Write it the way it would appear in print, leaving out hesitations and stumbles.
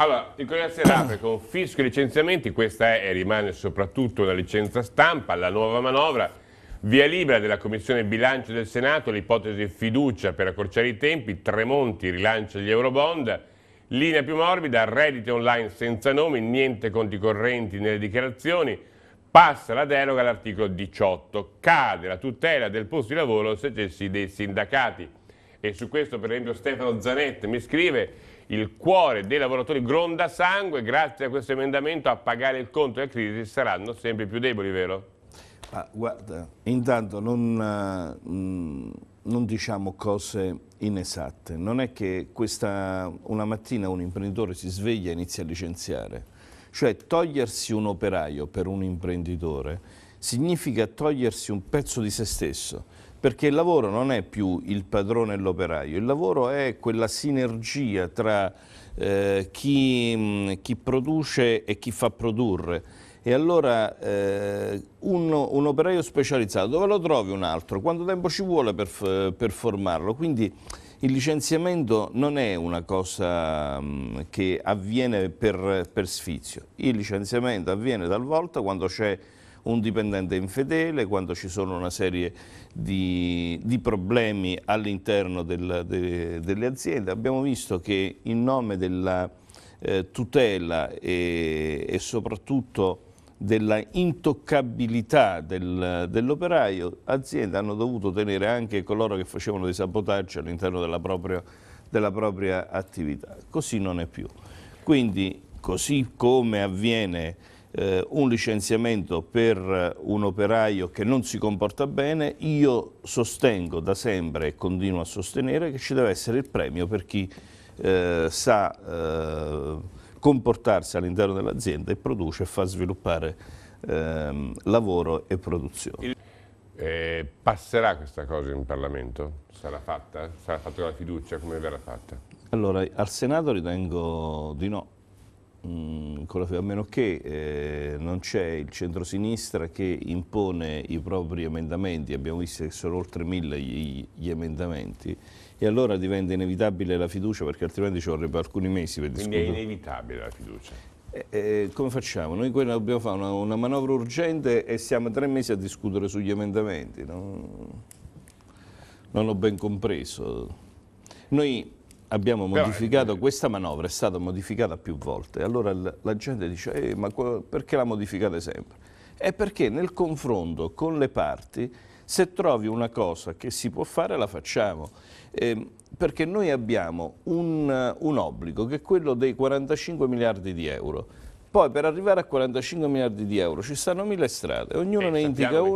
Allora, il Corriere della Sera apre con fisco e licenziamenti, questa è e rimane soprattutto una licenza stampa, la nuova manovra, via libera della Commissione Bilancio del Senato, l'ipotesi fiducia per accorciare i tempi, Tremonti rilancia gli Eurobond, linea più morbida, redditi online senza nomi, niente conti correnti nelle dichiarazioni, passa la deroga all'articolo 18, cade la tutela del posto di lavoro se cessi dei sindacati. E su questo per esempio Stefano Zanetti mi scrive: il cuore dei lavoratori gronda sangue, grazie a questo emendamento a pagare il conto della crisi saranno sempre più deboli, vero? Guarda, intanto non diciamo cose inesatte, non è che una mattina un imprenditore si sveglia e inizia a licenziare, cioè togliersi un operaio per un imprenditore significa togliersi un pezzo di se stesso, perché il lavoro non è più il padrone e l'operaio, il lavoro è quella sinergia tra chi produce e chi fa produrre. E allora un operaio specializzato, dove lo trovi un altro? Quanto tempo ci vuole per formarlo? Quindi il licenziamento non è una cosa che avviene per sfizio, il licenziamento avviene talvolta quando c'è un dipendente infedele, quando ci sono una serie di problemi all'interno delle aziende. Abbiamo visto che in nome della tutela e soprattutto della intoccabilità dell'operaio, aziende hanno dovuto tenere anche coloro che facevano dei sabotaggi all'interno della propria attività. Così non è più. Quindi, così come avviene un licenziamento per un operaio che non si comporta bene, io sostengo da sempre e continuo a sostenere che ci deve essere il premio per chi sa comportarsi all'interno dell'azienda e produce e fa sviluppare lavoro e produzione. Passerà questa cosa in Parlamento? Sarà fatta? Sarà fatta con la fiducia? Come verrà fatta? Allora, al Senato ritengo di no. A meno che non c'è il centrosinistra che impone i propri emendamenti, abbiamo visto che sono oltre 1000 gli emendamenti, e allora diventa inevitabile la fiducia, perché altrimenti ci vorrebbe alcuni mesi per discutere. Quindi è inevitabile la fiducia. Come facciamo? Noi dobbiamo fare una manovra urgente e siamo 3 mesi a discutere sugli emendamenti, no? Non ho ben compreso. Noi abbiamo modificato, questa manovra è stata modificata più volte, allora la gente dice ma perché la modificate sempre? È perché nel confronto con le parti, se trovi una cosa che si può fare la facciamo, perché noi abbiamo un obbligo che è quello dei 45 miliardi di euro, poi per arrivare a 45 miliardi di euro ci stanno 1000 strade, ognuno ne indica una.